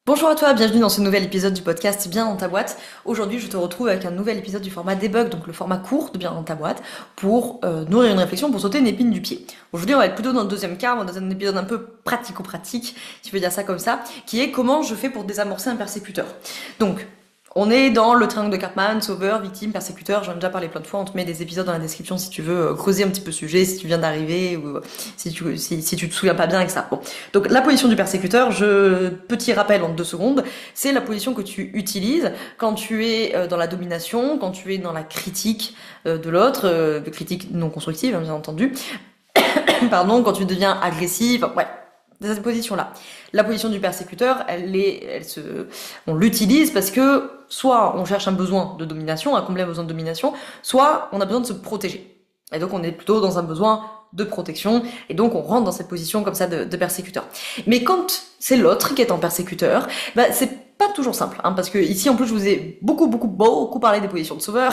Bonjour à toi, bienvenue dans ce nouvel épisode du podcast Bien dans ta boîte. Aujourd'hui, je te retrouve avec un nouvel épisode du format debug, donc le format court de Bien dans ta boîte, pour nourrir une réflexion, pour sauter une épine du pied. Aujourd'hui, on va être plutôt dans le deuxième quart, dans un épisode un peu pratico-pratique, si je peux dire ça comme ça, qui est comment je fais pour désamorcer un persécuteur. Donc, on est dans le triangle de Karpman, sauveur, victime, persécuteur. J'en ai déjà parlé plein de fois. On te met des épisodes dans la description si tu veux creuser un petit peu le sujet, si tu viens d'arriver ou si tu te souviens pas bien avec ça. Bon. Donc la position du persécuteur, petit rappel en 2 secondes, c'est la position que tu utilises quand tu es dans la domination, quand tu es dans la critique de l'autre, critique non constructive, hein, bien entendu. Pardon, quand tu deviens agressif. Ouais. De cette position-là. La position du persécuteur, on l'utilise parce que soit on cherche un besoin de domination, à combler un besoin de domination, soit on a besoin de se protéger. Et donc on est plutôt dans un besoin de protection, et donc on rentre dans cette position comme ça de persécuteur. Mais quand c'est l'autre qui est en persécuteur, c'est pas toujours simple, hein, parce que ici en plus je vous ai beaucoup parlé des positions de sauveur.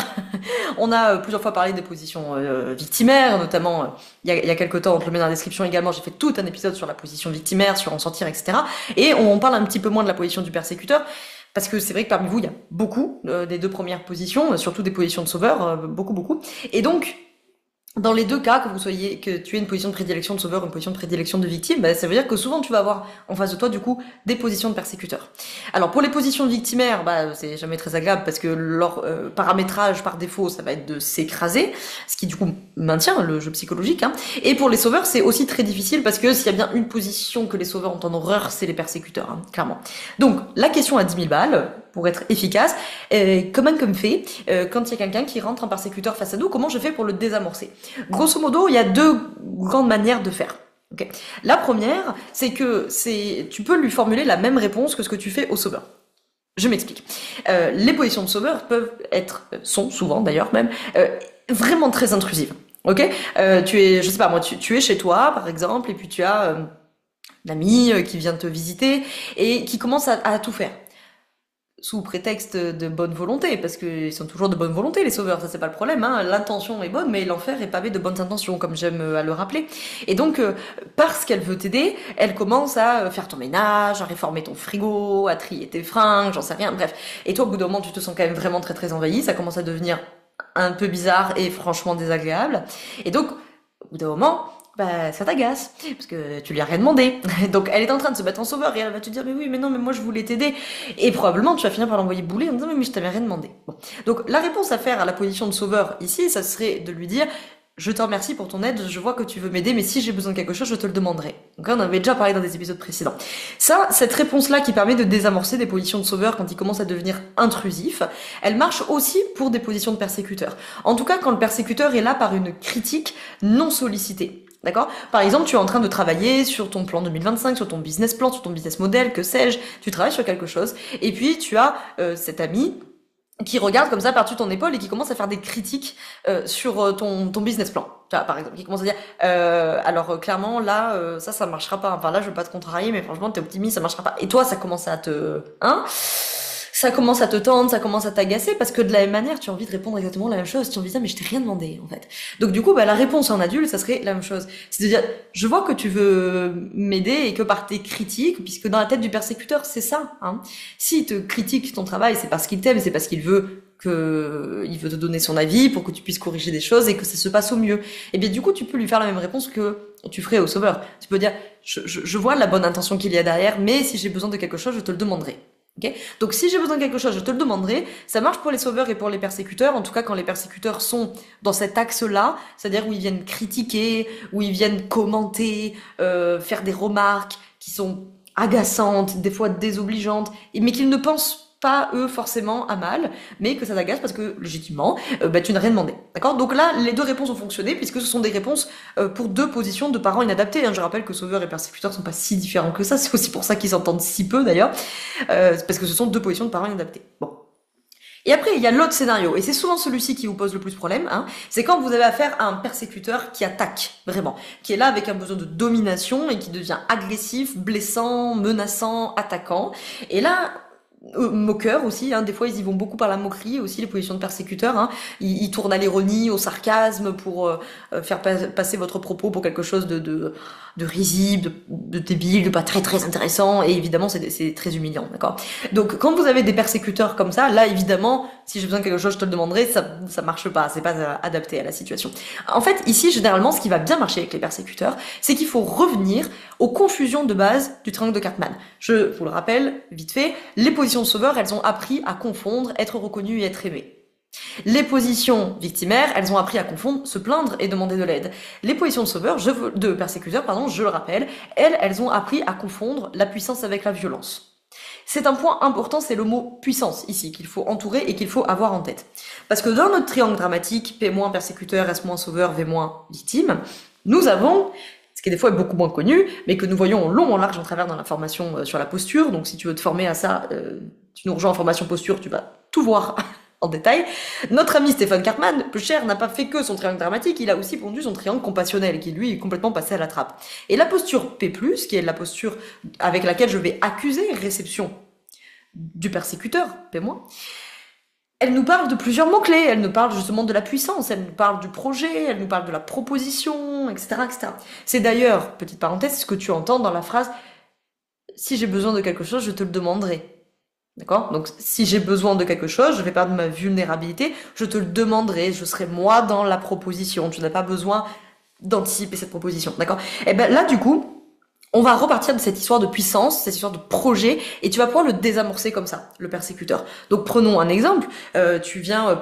On a plusieurs fois parlé des positions victimaires, notamment il y a quelques temps, on te le met dans la description également, j'ai fait tout un épisode sur la position victimaire, sur en sortir, etc. Et on parle un petit peu moins de la position du persécuteur, parce que c'est vrai que parmi vous, il y a beaucoup des deux premières positions, surtout des positions de sauveur, beaucoup. Et donc, dans les deux cas, que tu aies une position de prédilection de sauveur ou une position de prédilection de victime, ça veut dire que souvent tu vas avoir en face de toi, du coup, des positions de persécuteur. Alors, pour les positions victimaires, c'est jamais très agréable parce que leur paramétrage par défaut, ça va être de s'écraser, ce qui, du coup, maintient le jeu psychologique, hein. Et pour les sauveurs, c'est aussi très difficile parce que s'il y a bien une position que les sauveurs ont en horreur, c'est les persécuteurs, hein, clairement. Donc, la question à 10 000 balles, pour être efficace, comment comme fait, quand il y a quelqu'un qui rentre en persécuteur face à nous, comment je fais pour le désamorcer? Grosso modo, il y a deux grandes manières de faire. Okay. La première, c'est que tu peux lui formuler la même réponse que ce que tu fais au sauveur. Je m'explique. Les positions de sauveur sont souvent d'ailleurs même, vraiment très intrusives. Ok, je sais pas moi, tu es chez toi par exemple, et puis tu as un ami qui vient te visiter et qui commence à tout faire sous prétexte de bonne volonté, parce qu'ils sont toujours de bonne volonté, les sauveurs, ça c'est pas le problème, hein. L'intention est bonne, mais l'enfer est pavé de bonnes intentions, comme j'aime à le rappeler. Et donc, parce qu'elle veut t'aider, elle commence à faire ton ménage, à réformer ton frigo, à trier tes fringues, j'en sais rien, bref. Et toi, au bout d'un moment, tu te sens quand même vraiment très envahi, ça commence à devenir un peu bizarre et franchement désagréable. Et donc, au bout d'un moment, ça t'agace, parce que tu lui as rien demandé. Donc elle est en train de se mettre en sauveur et elle va te dire mais oui mais non mais moi je voulais t'aider, et probablement tu vas finir par l'envoyer bouler en disant mais je t'avais rien demandé. Bon. Donc la réponse à faire à la position de sauveur ici, ça serait de lui dire je te remercie pour ton aide, je vois que tu veux m'aider, mais si j'ai besoin de quelque chose, je te le demanderai. Donc là, on avait déjà parlé dans des épisodes précédents. Cette réponse-là qui permet de désamorcer des positions de sauveur quand ils commencent à devenir intrusifs, elle marche aussi pour des positions de persécuteur. En tout cas, quand le persécuteur est là par une critique non sollicitée. D'accord? Par exemple, tu es en train de travailler sur ton plan 2025, sur ton business plan, sur ton business model, que sais-je, tu travailles sur quelque chose, et puis tu as cet ami qui regarde comme ça par-dessus ton épaule et qui commence à faire des critiques sur ton business plan. Tu vois, par exemple, qui commence à dire alors clairement là ça marchera pas. Enfin là je veux pas te contrarier mais franchement t'es optimiste, ça marchera pas. Et toi ça commence à ça commence à te tendre, ça commence à t'agacer parce que de la même manière tu as envie de répondre exactement la même chose. Tu as envie de dire mais je t'ai rien demandé en fait. Donc du coup la réponse en adulte ça serait la même chose. C'est de dire je vois que tu veux m'aider et que par tes critiques, puisque dans la tête du persécuteur c'est ça, hein. S'il te critique ton travail c'est parce qu'il t'aime, c'est parce qu'il veut te donner son avis pour que tu puisses corriger des choses et que ça se passe au mieux. Et bien du coup tu peux lui faire la même réponse que tu ferais au sauveur. Tu peux dire je vois la bonne intention qu'il y a derrière, mais si j'ai besoin de quelque chose je te le demanderai. Okay. Donc si j'ai besoin de quelque chose, je te le demanderai. Ça marche pour les sauveurs et pour les persécuteurs, en tout cas quand les persécuteurs sont dans cet axe-là, c'est-à-dire où ils viennent critiquer, où ils viennent commenter, faire des remarques qui sont agaçantes, des fois désobligeantes, mais qu'ils ne pensent pas eux forcément à mal, mais que ça t'agace parce que légitimement tu n'as rien demandé. D'accord? Donc là les deux réponses ont fonctionné puisque ce sont des réponses pour deux positions de parents inadaptés, hein. Je rappelle que sauveurs et persécuteurs sont pas si différents que ça, c'est aussi pour ça qu'ils s'entendent si peu d'ailleurs, parce que ce sont deux positions de parents inadaptés. Bon. Et après, il y a l'autre scénario, et c'est souvent celui-ci qui vous pose le plus problème, hein. C'est quand vous avez affaire à un persécuteur qui attaque, vraiment, qui est là avec un besoin de domination et qui devient agressif, blessant, menaçant, attaquant. Et là, moqueur aussi, hein. Des fois ils y vont beaucoup par la moquerie aussi, les positions de persécuteurs, hein. Ils tournent à l'ironie, au sarcasme pour faire passer votre propos pour quelque chose de risible, de débile, de pas très très intéressant, et évidemment c'est très humiliant, d'accord. Donc quand vous avez des persécuteurs comme ça, là évidemment, si j'ai besoin de quelque chose, je te le demanderai, ça marche pas, c'est pas adapté à la situation. En fait, ici généralement, ce qui va bien marcher avec les persécuteurs, c'est qu'il faut revenir aux confusions de base du triangle de Cartman. Je vous le rappelle, vite fait, les positions de sauveur, elles ont appris à confondre être reconnues et être aimées. Les positions victimaires, elles ont appris à confondre se plaindre et demander de l'aide. Les positions de sauveur, de persécuteurs, pardon, je le rappelle, elles ont appris à confondre la puissance avec la violence. C'est un point important, c'est le mot puissance ici, qu'il faut entourer et qu'il faut avoir en tête. Parce que dans notre triangle dramatique, P- persécuteur, S- sauveur, V- victime, nous avons, ce qui des fois est beaucoup moins connu, mais que nous voyons en long, en large, en travers dans la formation sur la posture. Donc si tu veux te former à ça, tu nous rejoins en formation posture, tu vas tout voir en détail. Notre ami Stéphane Cartman, plus cher, n'a pas fait que son triangle dramatique, il a aussi pondu son triangle compassionnel, qui lui est complètement passé à la trappe. Et la posture P+, qui est la posture avec laquelle je vais accuser réception du persécuteur, P-, elle nous parle de plusieurs mots-clés, elle nous parle justement de la puissance, elle nous parle du projet, elle nous parle de la proposition, etc., etc. C'est d'ailleurs, petite parenthèse, ce que tu entends dans la phrase « Si j'ai besoin de quelque chose, je te le demanderai ». D'accord? Donc, si j'ai besoin de quelque chose, je vais pas de ma vulnérabilité, je te le demanderai, je serai moi dans la proposition. Tu n'as pas besoin d'anticiper cette proposition. D'accord? Et ben là, du coup, on va repartir de cette histoire de puissance, cette histoire de projet, et tu vas pouvoir le désamorcer comme ça, le persécuteur. Donc, prenons un exemple. Tu viens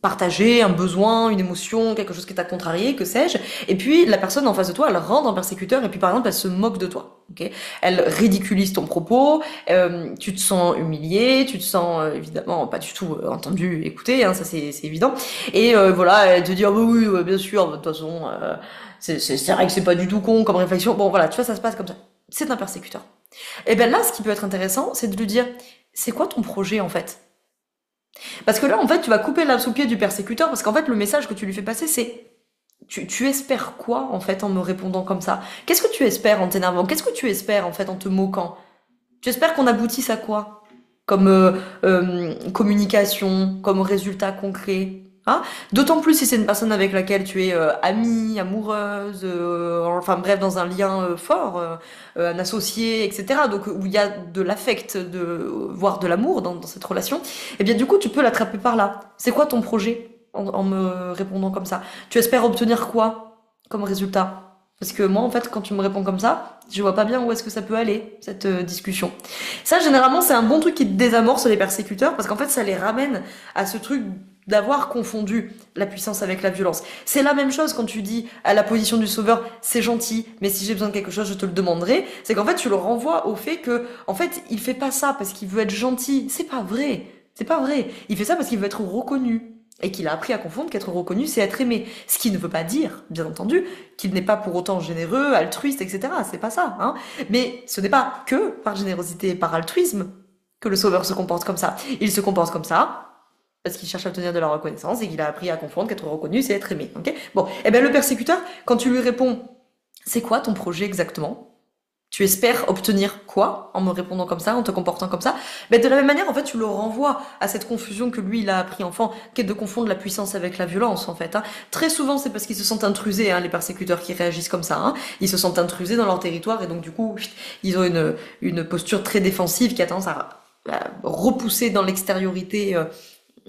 partager un besoin, une émotion, quelque chose qui t'a contrarié, que sais-je, et puis la personne en face de toi, elle rentre en persécuteur, et puis par exemple, elle se moque de toi, ok? Elle ridiculise ton propos, tu te sens humilié, tu te sens évidemment pas du tout entendu, écouté, hein, ça c'est évident, et voilà, elle te dit, ah bah oui, ouais, bien sûr, de toute façon, c'est vrai que c'est pas du tout con comme réflexion, bon voilà, tu vois, ça se passe comme ça. C'est un persécuteur. Et ben là, ce qui peut être intéressant, c'est de lui dire, c'est quoi ton projet en fait? Parce que là, en fait, tu vas couper l'herbe sous le pied du persécuteur, parce qu'en fait, le message que tu lui fais passer, c'est tu espères quoi, en fait, en me répondant comme ça? Qu'est-ce que tu espères en t'énervant? Qu'est-ce que tu espères, en fait, en te moquant? Tu espères qu'on aboutisse à quoi? Comme communication, comme résultat concret. Hein? D'autant plus si c'est une personne avec laquelle tu es amie, amoureuse, enfin bref, dans un lien fort, un associé, etc. Donc où il y a de l'affect, voire de l'amour dans cette relation. Et bien du coup, tu peux l'attraper par là. C'est quoi ton projet en me répondant comme ça? Tu espères obtenir quoi comme résultat? Parce que moi, en fait, quand tu me réponds comme ça, je vois pas bien où est-ce que ça peut aller, cette discussion. Ça, généralement, c'est un bon truc qui désamorce les persécuteurs, parce qu'en fait, ça les ramène à ce truc d'avoir confondu la puissance avec la violence. C'est la même chose quand tu dis à la position du sauveur, c'est gentil, mais si j'ai besoin de quelque chose, je te le demanderai. C'est qu'en fait, tu le renvoies au fait que, en fait, il fait pas ça parce qu'il veut être gentil. C'est pas vrai. C'est pas vrai. Il fait ça parce qu'il veut être reconnu. Et qu'il a appris à confondre qu'être reconnu, c'est être aimé. Ce qui ne veut pas dire, bien entendu, qu'il n'est pas pour autant généreux, altruiste, etc. C'est pas ça, hein. Mais ce n'est pas que par générosité et par altruisme que le sauveur se comporte comme ça. Il se comporte comme ça parce qu'il cherche à obtenir de la reconnaissance et qu'il a appris à confondre qu'être reconnu, c'est être aimé. Ok? Bon, et bien le persécuteur, quand tu lui réponds, c'est quoi ton projet exactement? Tu espères obtenir quoi en me répondant comme ça, en te comportant comme ça? Ben de la même manière, en fait, tu le renvoies à cette confusion que lui, il a appris enfant, qui est de confondre la puissance avec la violence, en fait. Hein. Très souvent, c'est parce qu'ils se sentent intrusés, hein, les persécuteurs qui réagissent comme ça. Hein. Ils se sentent intrusés dans leur territoire et donc du coup, ils ont une posture très défensive qui a tendance à repousser dans l'extériorité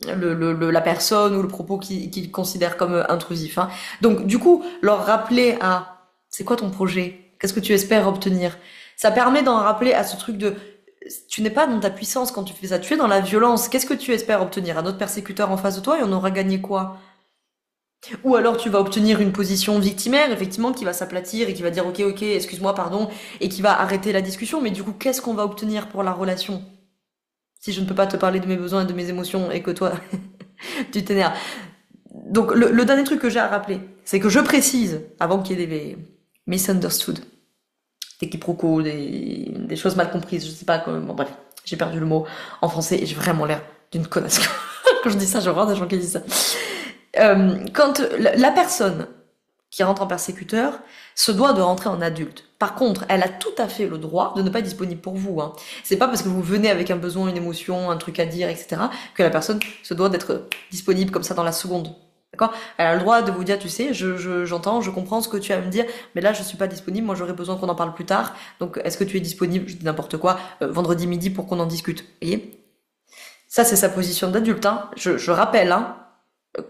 la personne ou le propos qu'ils considèrent comme intrusif. Hein. Donc du coup, leur rappeler à c'est quoi ton projet? Qu'est-ce que tu espères obtenir? Ça permet d'en rappeler à ce truc de tu n'es pas dans ta puissance quand tu fais ça, tu es dans la violence. Qu'est-ce que tu espères obtenir? Un autre persécuteur en face de toi et on aura gagné quoi? Ou alors tu vas obtenir une position victimaire, effectivement, qui va s'aplatir et qui va dire ok, ok, excuse-moi, pardon, et qui va arrêter la discussion. Mais du coup, qu'est-ce qu'on va obtenir pour la relation? Si je ne peux pas te parler de mes besoins et de mes émotions et que toi, tu t'énerves. Donc le dernier truc que j'ai à rappeler, c'est que je précise, avant qu'il y ait des misunderstood, des quiproquos, des choses mal comprises, je sais pas, bon, bref, j'ai perdu le mot en français et j'ai vraiment l'air d'une connasse. Quand je dis ça, j'ai horreur des gens qui disent ça. Quand la personne qui rentre en persécuteur se doit de rentrer en adulte. Par contre, elle a tout à fait le droit de ne pas être disponible pour vous. Hein. C'est pas parce que vous venez avec un besoin, une émotion, un truc à dire, etc., que la personne se doit d'être disponible comme ça dans la seconde. D'accord? Elle a le droit de vous dire, tu sais, j'entends, je comprends ce que tu as à me dire, mais là, je suis pas disponible, moi j'aurais besoin qu'on en parle plus tard. Donc, est-ce que tu es disponible, je dis n'importe quoi, vendredi midi pour qu'on en discute? Vous voyez? Ça, c'est sa position d'adulte. Hein. Je rappelle, hein,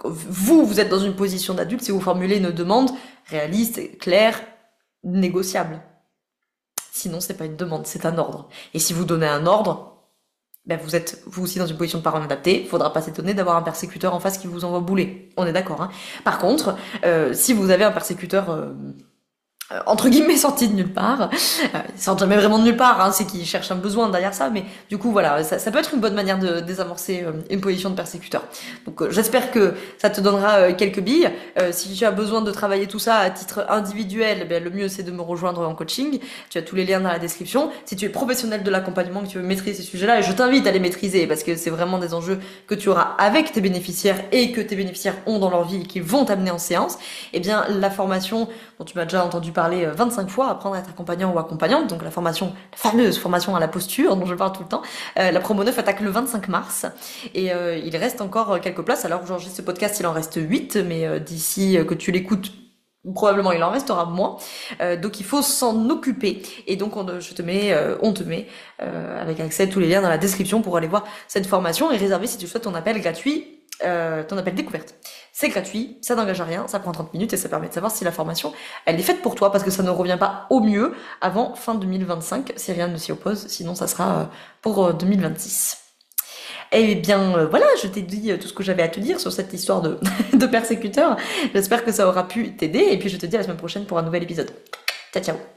vous êtes dans une position d'adulte si vous formulez une demande réaliste, claire, négociable. Sinon, c'est pas une demande, c'est un ordre. Et si vous donnez un ordre, ben vous êtes vous aussi dans une position de parent adaptée. Faudra pas s'étonner d'avoir un persécuteur en face qui vous envoie bouler. On est d'accord. Hein. Par contre, si vous avez un persécuteur entre guillemets sorti de nulle part, ils sortent jamais vraiment de nulle part, hein, c'est qu'ils cherchent un besoin derrière ça, mais du coup voilà, ça peut être une bonne manière de désamorcer une position de persécuteur. Donc j'espère que ça te donnera quelques billes. Si tu as besoin de travailler tout ça à titre individuel, ben, le mieux c'est de me rejoindre en coaching. Tu as tous les liens dans la description. Si tu es professionnel de l'accompagnement, que tu veux maîtriser ces sujets-là, et je t'invite à les maîtriser parce que c'est vraiment des enjeux que tu auras avec tes bénéficiaires et que tes bénéficiaires ont dans leur vie et qui vont t'amener en séance, eh bien la formation dont tu m'as déjà entendu parler 25 fois, apprendre à être accompagnant ou accompagnante, donc la fameuse formation à la posture dont je parle tout le temps. La promo 9 attaque le 25 mars et il reste encore quelques places. Alors aujourd'hui ce podcast il en reste 8, mais d'ici que tu l'écoutes, probablement il en restera moins, donc il faut s'en occuper et donc on te met avec accès à tous les liens dans la description pour aller voir cette formation et réserver si tu souhaites ton appel gratuit, ton appel découverte. C'est gratuit, ça n'engage à rien, ça prend 30 minutes et ça permet de savoir si la formation elle est faite pour toi parce que ça ne revient pas au mieux avant fin 2025 si rien ne s'y oppose, sinon ça sera pour 2026. Eh bien voilà, je t'ai dit tout ce que j'avais à te dire sur cette histoire de, de persécuteur. J'espère que ça aura pu t'aider et puis je te dis à la semaine prochaine pour un nouvel épisode. Ciao ciao.